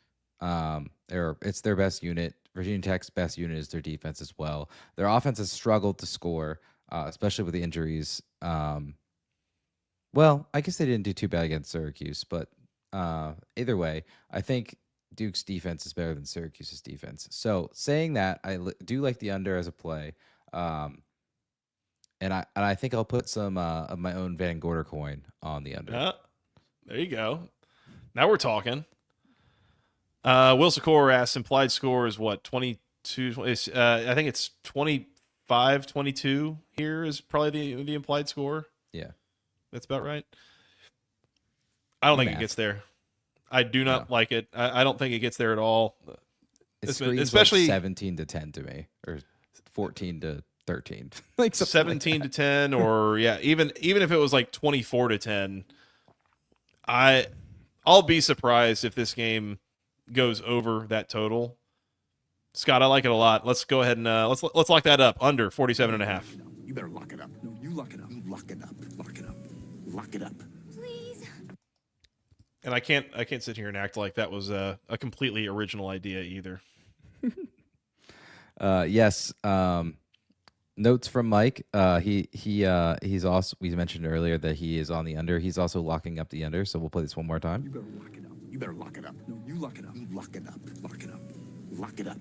It's their best unit. Virginia Tech's best unit is their defense as well. Their offense has struggled to score, especially with the injuries. Well, I guess they didn't do too bad against Syracuse, but either way, I think Duke's defense is better than Syracuse's defense. So saying that, I do like the under as a play. And I think I'll put some of my own Van Gorder coin on the under. There you go. Now we're talking. Will Secor asks, implied score is what, 22? I think it's 25-22 here is probably the implied score. Yeah. That's about right. I don't think it gets there. I do not like it. I don't think it gets there at all. Especially like 17-10 to me, or 14-13, like 17-10, or even if it was like 24-10, I'll be surprised if this game goes over that total. Scott, I like it a lot. Let's go ahead and let's lock that up under 47.5. You better lock it up. No, you lock it up. You lock it up. Lock it up. Lock it up. Please. And I can't sit here and act like that was a completely original idea either. Yes. Notes from Mike. He's also, we mentioned earlier that he is on the under. He's also locking up the under. So we'll play this one more time. You better lock it up. You better lock it up. No, you lock it up. You lock it up. Lock it up. Lock it up.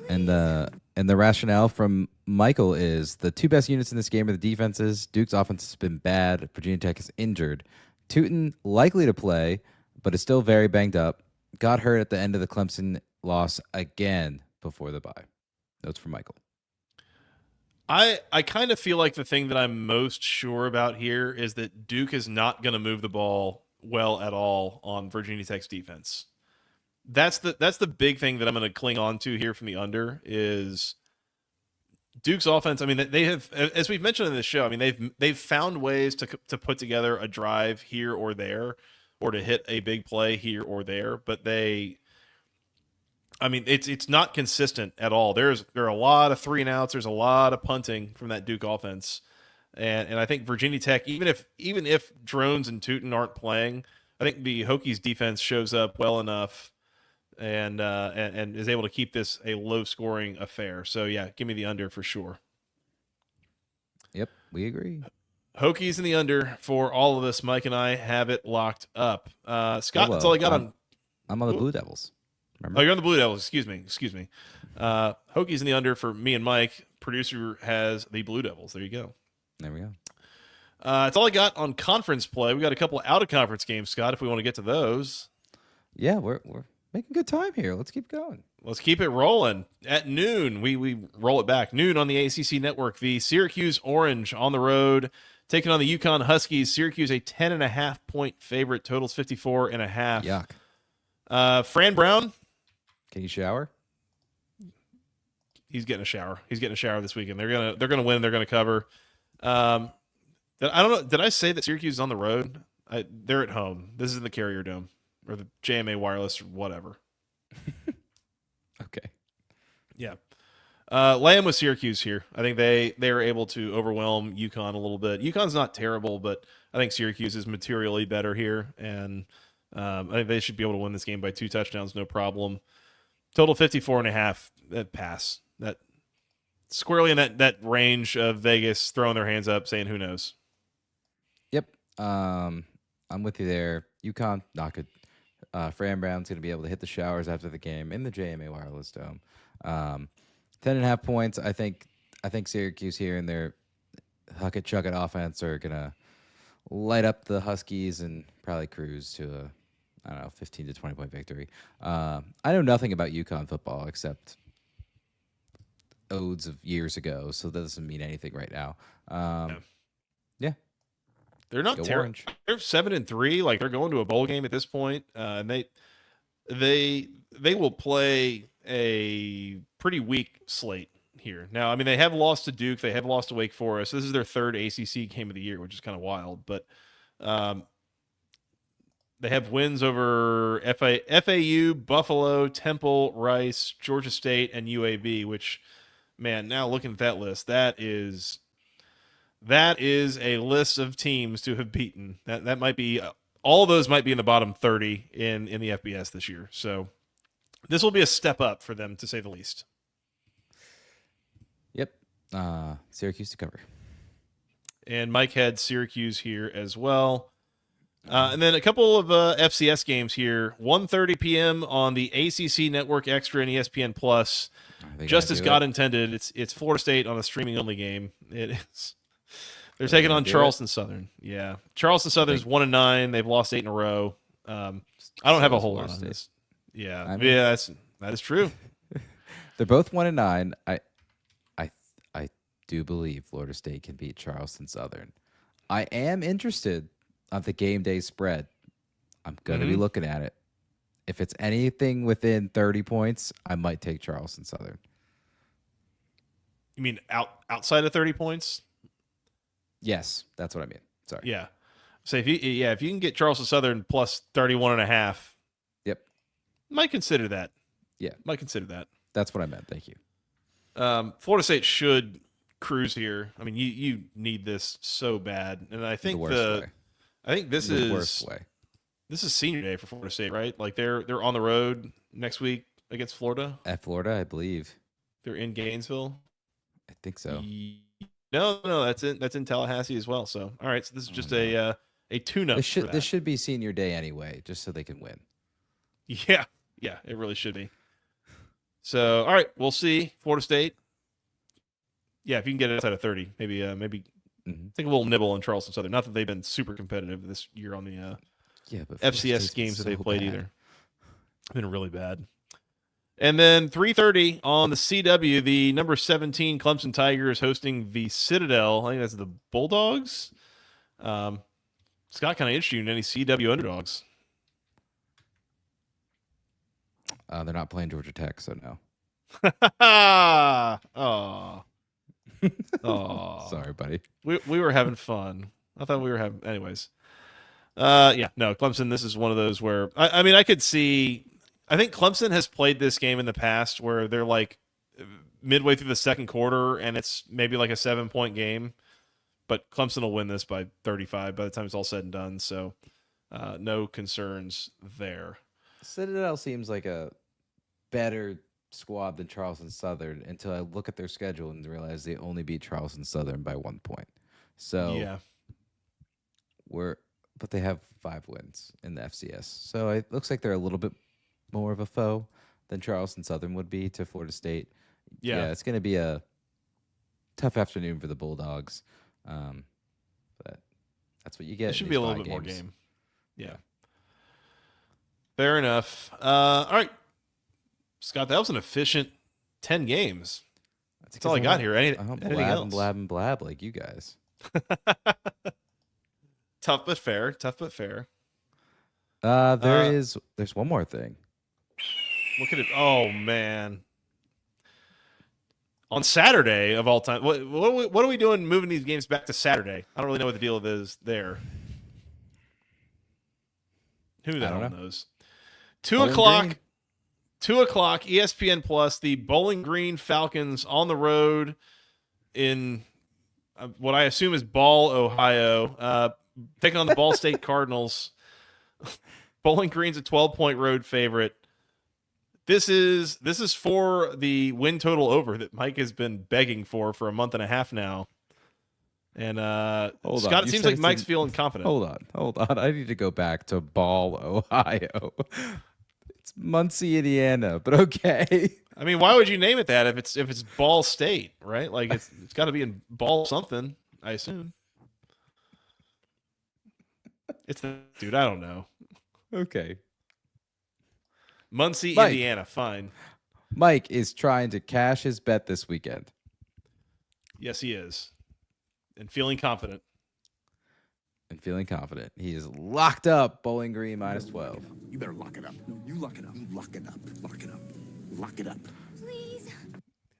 And the rationale from Michael is the two best units in this game are the defenses. Duke's offense has been bad. Virginia Tech is injured. Tootin likely to play, but is still very banged up. Got hurt at the end of the Clemson loss again before the bye. Notes from Michael. I kind of feel like the thing that I'm most sure about here is that Duke is not going to move the ball well at all on Virginia Tech's defense. That's the big thing that I'm going to cling on to here from the under is Duke's offense. I mean, they have, as we've mentioned in this show, I mean, they've found ways to put together a drive here or there, or to hit a big play here or there, but it's not consistent at all. There are a lot of 3-and-outs. There's a lot of punting from that Duke offense, and I think Virginia Tech, even if Drones and Tootin aren't playing, I think the Hokies defense shows up well enough and is able to keep this a low scoring affair. So yeah, give me the under for sure. Yep, we agree. Hokies in the under for all of this. Mike and I have it locked up. Scott, that's all I got on. I'm on the Blue Devils. Remember? Oh, you're on the Blue Devils. Excuse me. Hokies in the under for me and Mike. Producer has the Blue Devils. There you go. There we go. That's all I got on conference play. We got a couple of out-of-conference games, Scott, if we want to get to those. Yeah, we're making good time here. Let's keep going. Let's keep it rolling. At noon, we roll it back. Noon on the ACC network. The Syracuse Orange on the road, taking on the UConn Huskies. Syracuse a 10.5-point favorite. Totals 54.5. Yuck. Fran Brown. Can you shower? He's getting a shower. He's getting a shower this weekend. They're gonna win. They're gonna cover. I don't know. Did I say that Syracuse is on the road? They're at home. This is in the Carrier Dome or the JMA Wireless or whatever. Okay. Yeah. Lamb with Syracuse here. I think they are able to overwhelm UConn a little bit. UConn's not terrible, but I think Syracuse is materially better here, and I think they should be able to win this game by 2 touchdowns, no problem. Total 54.5. That pass. That squarely in that range of Vegas throwing their hands up, saying who knows. Yep. I'm with you there. UConn, not good. Fran Brown's going to be able to hit the showers after the game in the JMA Wireless Dome. 10.5 points. I think Syracuse here and their huck it, chuck it offense are going to light up the Huskies and probably cruise to a 15 to 20 point victory. I know nothing about UConn football except odes of years ago, so that doesn't mean anything right now. They're not Go terrible. Orange. They're 7-3. Like they're going to a bowl game at this point, and they will play a pretty weak slate here. Now, I mean, they have lost to Duke. They have lost to Wake Forest. This is their third ACC game of the year, which is kind of wild. But they have wins over FAU, Buffalo, Temple, Rice, Georgia State, and UAB, which, man, now looking at that list, that is a list of teams to have beaten. That might be all of those might be in the bottom 30 in the FBS this year. So this will be a step up for them, to say the least. Yep. Syracuse to cover. And Mike had Syracuse here as well. And then a couple of FCS games here. 1:30 p.m. on the ACC Network Extra and ESPN Plus. Just as God intended, it's Florida State on a streaming-only game. It is. They're taking on Charleston Southern. Yeah. Charleston Southern's 1-9. They've lost 8 in a row. I don't have a whole lot on this. Yeah. I mean, yeah, that is true. They're both 1-9. I do believe Florida State can beat Charleston Southern. I am interested on the game day spread. I'm going to be looking at it. If it's anything within 30 points, I might take Charleston Southern. You mean outside of 30 points? Yes, that's what I mean. Sorry. Yeah. So if you can get Charleston Southern plus 31.5. Yep. Might consider that. Yeah. Might consider that. That's what I meant. Thank you. Florida State should cruise here. I mean, you need this so bad, and I think this is worst way. This is senior day for Florida State, right? Like they're on the road next week against Florida. At Florida, I believe. They're in Gainesville. I think so. No, that's in Tallahassee as well. So all right, so this is just a tune-up. This should be senior day anyway, just so they can win. Yeah, it really should be. So all right, we'll see. Florida State. Yeah, if you can get it outside of 30, maybe take a little nibble on Charleston Southern. Not that they've been super competitive this year on the but FCS games that they've played either. It's been really bad. And then 3:30 on the CW, the number 17 Clemson Tigers hosting the Citadel. I think that's the Bulldogs. Scott, kind of interesting in any CW underdogs. They're not playing Georgia Tech, so no. Oh. Sorry, buddy. We were having fun. I thought we were having, anyways. No, Clemson. This is one of those where I mean, I could see. I think Clemson has played this game in the past where they're like midway through the second quarter and it's maybe like a 7-point game, but Clemson will win this by 35 by the time it's all said and done. So, no concerns there. Citadel seems like a better squad than Charleston Southern until I look at their schedule and realize they only beat Charleston Southern by 1 point. So yeah, but they have 5 wins in the FCS. So it looks like they're a little bit more of a foe than Charleston Southern would be to Florida State. Yeah, it's going to be a tough afternoon for the Bulldogs. But that's what you get. It should be a little bit more game. Yeah. Fair enough. All right. Scott, that was an efficient 10 games. That's all I got here. Anything else? Blab and blab like you guys. Tough but fair. There's one more thing. Look at it. Oh, man. On Saturday of all time. What are we doing moving these games back to Saturday? I don't really know what the deal is there. Who the hell knows? 2 o'clock. 2 o'clock, ESPN Plus, the Bowling Green Falcons on the road in what I assume is Ball, Ohio, taking on the Ball State Cardinals. Bowling Green's a 12-point road favorite. This is for the win total over that Mike has been begging for a month and a half now. And Scott, it seems like Mike's feeling confident. Hold on. I need to go back to Ball, Ohio. It's Muncie, Indiana, but okay. I mean, why would you name it that if it's Ball State, right? Like it's got to be in Ball something, I assume. Dude, I don't know. Okay. Muncie, Indiana, fine. Mike is trying to cash his bet this weekend. Yes, he is. And feeling confident. and feeling confident. He is locked up. Bowling Green minus 12. You better lock it up. No, you lock it up. You lock it up. Lock it up. Lock it up. Please.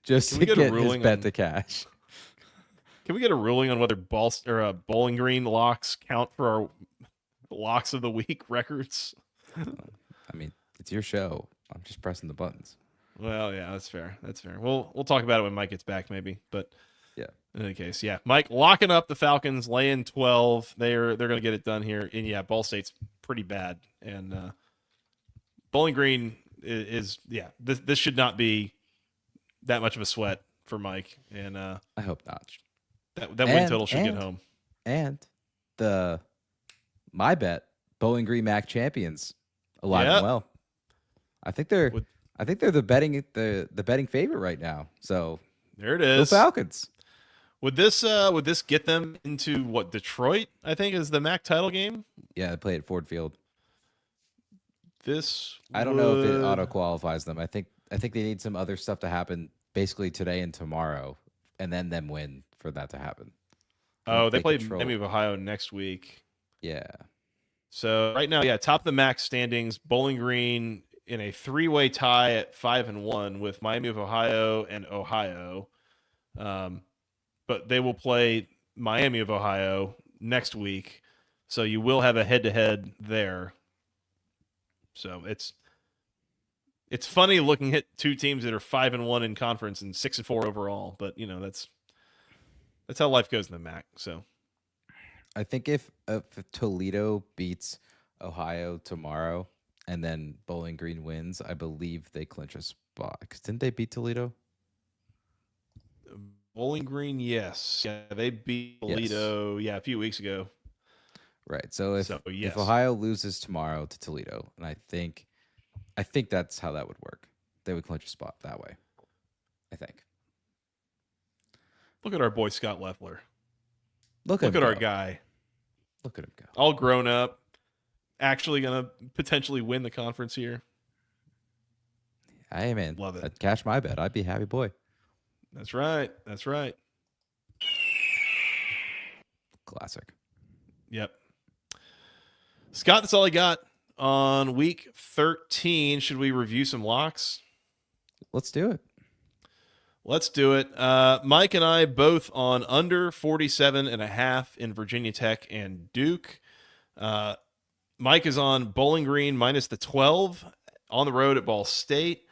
Just Can to we get a get his ruling bet on- to cash. Can we get a ruling on whether Bowling Green locks count for our locks of the week records? I mean, it's your show. I'm just pressing the buttons. Well, yeah, that's fair. That's fair. We'll talk about it when Mike gets back, maybe. But Yeah. in any case, yeah, Mike locking up the Falcons, laying 12. They're going to get it done here. And yeah, Ball State's pretty bad, and Bowling Green is This should not be that much of a sweat for Mike, and I hope not. that win total should get home. And my bet, Bowling Green MAC champions, alive and well. I think they're the betting favorite right now. So There it go is. Falcons. Would this get them into what, Detroit, I think, is the MAC title game? Yeah, they play at Ford Field. I don't know if it auto qualifies them. I think they need some other stuff to happen basically today and tomorrow, and then them win for that to happen. Oh, they play control. Miami of Ohio next week. Yeah. So right now, yeah, top of the MAC standings, Bowling Green in a 3-way tie at 5-1 with Miami of Ohio and Ohio. But they will play Miami of Ohio next week. So you will have a head-to-head there. So it's funny looking at two teams that are 5-1 in conference and 6-4 overall, but that's how life goes in the MAC. So I think if Toledo beats Ohio tomorrow and then Bowling Green wins, I believe they clinch a spot. 'Cause didn't they beat Toledo? Bowling Green, yes. Yeah, they beat Toledo, a few weeks ago. Right. So if Ohio loses tomorrow to Toledo, and I think that's how that would work. They would clinch a spot that way. I think. Look at our boy Scott Leffler. Look at him our go. guy. Look at him go. All grown up. Actually going to potentially win the conference here. Hey, man. Love it. I'd cash my bet. I'd be happy boy. That's right. That's right. Classic. Yep. Scott, that's all I got on week 13. Should we review some locks? Let's do it. Let's do it. Mike and I both on under 47.5 in Virginia Tech and Duke. Mike is on Bowling Green minus the 12 on the road at Ball State.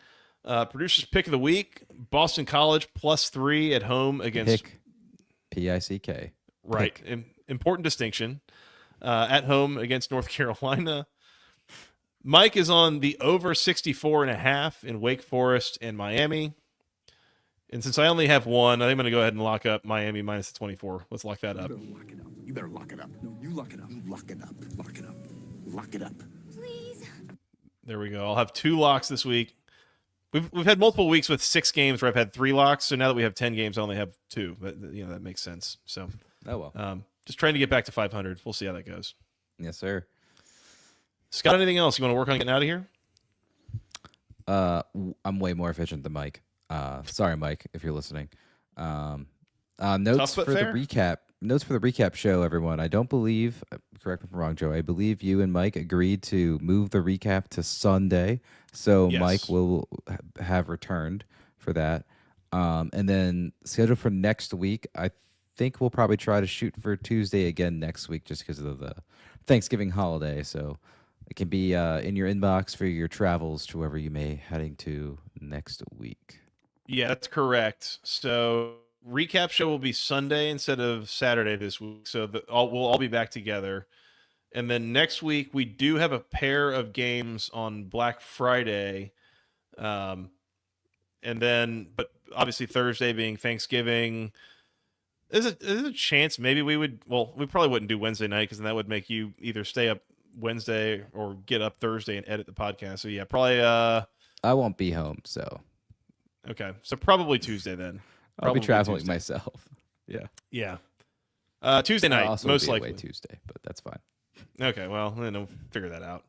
Producer's pick of the week, Boston College +3 at home against Pick. Right. Pick. Important distinction. At home against North Carolina. Mike is on the over 64.5 in Wake Forest and Miami. And since I only have one, I think I'm going to go ahead and lock up Miami minus the 24. Let's lock that up. You better lock it up. You better lock it up. No, you lock it up. You lock it up. Lock it up. Lock it up. Please. There we go. I'll have 2 locks this week. We've had multiple weeks with 6 games where I've had 3 locks. So now that we have 10 games, I only have 2. But that makes sense. So, Oh, well. Just trying to get back to 500. We'll see how that goes. Yes, sir. Scott, anything else you want to work on getting out of here? I'm way more efficient than Mike. Sorry, Mike, if you're listening. Notes Tough but for fair. the recap. Notes for the recap show, everyone. I don't believe. Correct me if I'm wrong, Joe. I believe you and Mike agreed to move the recap to Sunday, so Yes. Mike will have returned for that. And then scheduled for next week. I think we'll probably try to shoot for Tuesday again next week, just because of the Thanksgiving holiday. So it can be in your inbox for your travels to wherever you may heading to next week. Yeah, that's correct. So recap show will be Sunday instead of Saturday this week. So we'll all be back together. And then next week, we do have a pair of games on Black Friday. But obviously Thursday being Thanksgiving, there's a chance maybe we probably wouldn't do Wednesday night because then that would make you either stay up Wednesday or get up Thursday and edit the podcast. So yeah, probably. I won't be home, so Okay, so probably Tuesday then. I'll be Probably traveling Tuesday. myself. Yeah. Yeah. Tuesday I'll night, also most be away likely. Tuesday, but that's fine. Okay, well, then we'll figure that out.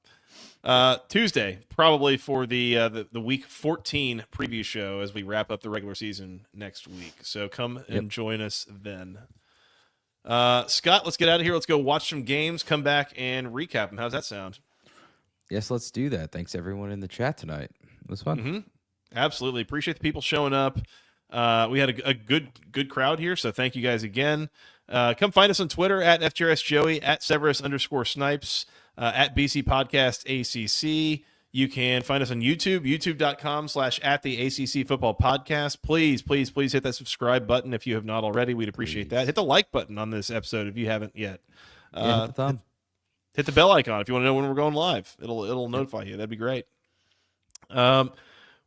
Tuesday, probably for the week 14 preview show as we wrap up the regular season next week. So come and join us then. Scott, let's get out of here. Let's go watch some games, come back, and recap them. How's that sound? Yes, let's do that. Thanks everyone in the chat tonight. It was fun. Mm-hmm. Absolutely. Appreciate the people showing up. We had a good crowd here, so thank you guys again. Come find us on Twitter at FTRSJoey, at Severus_Snipes, at BC Podcast ACC. You can find us on YouTube, youtube.com/@the-ACC Football Podcast. Please hit that subscribe button if you have not already. We'd appreciate that. Hit the like button on this episode if you haven't yet. Hit the thumb. Hit the bell icon if you want to know when we're going live. It'll notify you. That'd be great.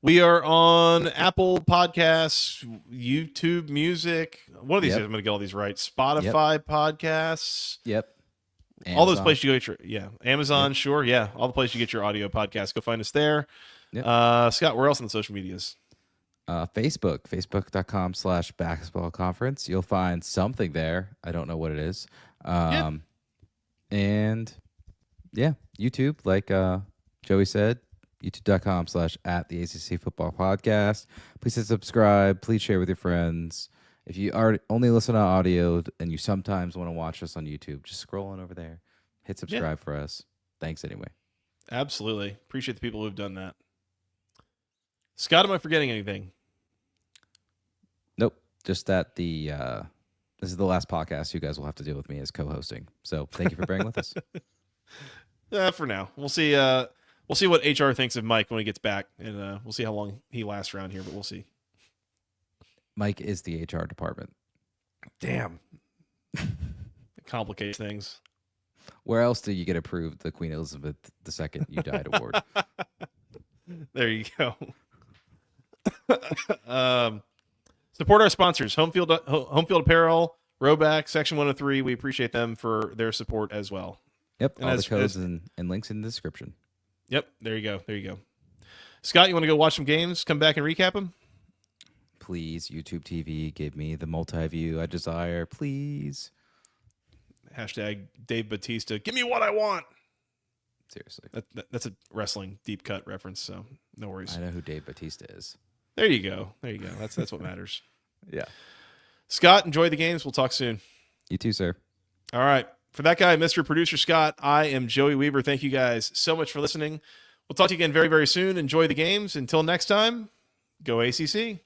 We are on Apple Podcasts, YouTube Music. One of these days I'm going to get all these right. Spotify Podcasts. Yep. All those places you go get Amazon, sure, all the places you get your audio podcasts. Go find us there. Yep. Scott, where else on the social medias? Facebook.com/basketball conference. You'll find something there. I don't know what it is. And YouTube, like Joey said, youtube.com/@the-ACC Football Podcast. Please hit subscribe. Please share with your friends. If you are only listen to audio and you sometimes want to watch us on YouTube, just scroll on over there. Hit subscribe for us. Thanks anyway. Absolutely. Appreciate the people who've done that. Scott, am I forgetting anything? Nope. Just that this is the last podcast you guys will have to deal with me as co-hosting. So thank you for bearing with us. For now. We'll see what HR thinks of Mike when he gets back, and we'll see how long he lasts around here, but we'll see. Mike is the HR department. Damn. It complicates things. Where else do you get approved the Queen Elizabeth II You Died award? There you go. Support our sponsors, Home Field Apparel, Rhoback, Section 103. We appreciate them for their support as well. Yep, and all the codes and links in the description. Yep, there you go. Scott, you want to go watch some games, come back and recap them? Please, YouTube TV, give me the multi-view I desire, please. Hashtag Dave Bautista, give me what I want. Seriously. That's a wrestling deep cut reference, so no worries. I know who Dave Bautista is. There you go. That's what matters. Yeah. Scott, enjoy the games. We'll talk soon. You too, sir. All right. For that guy, Mr. Producer Scott, I am Joey Weaver. Thank you guys so much for listening. We'll talk to you again very, very soon. Enjoy the games. Until next time, go ACC.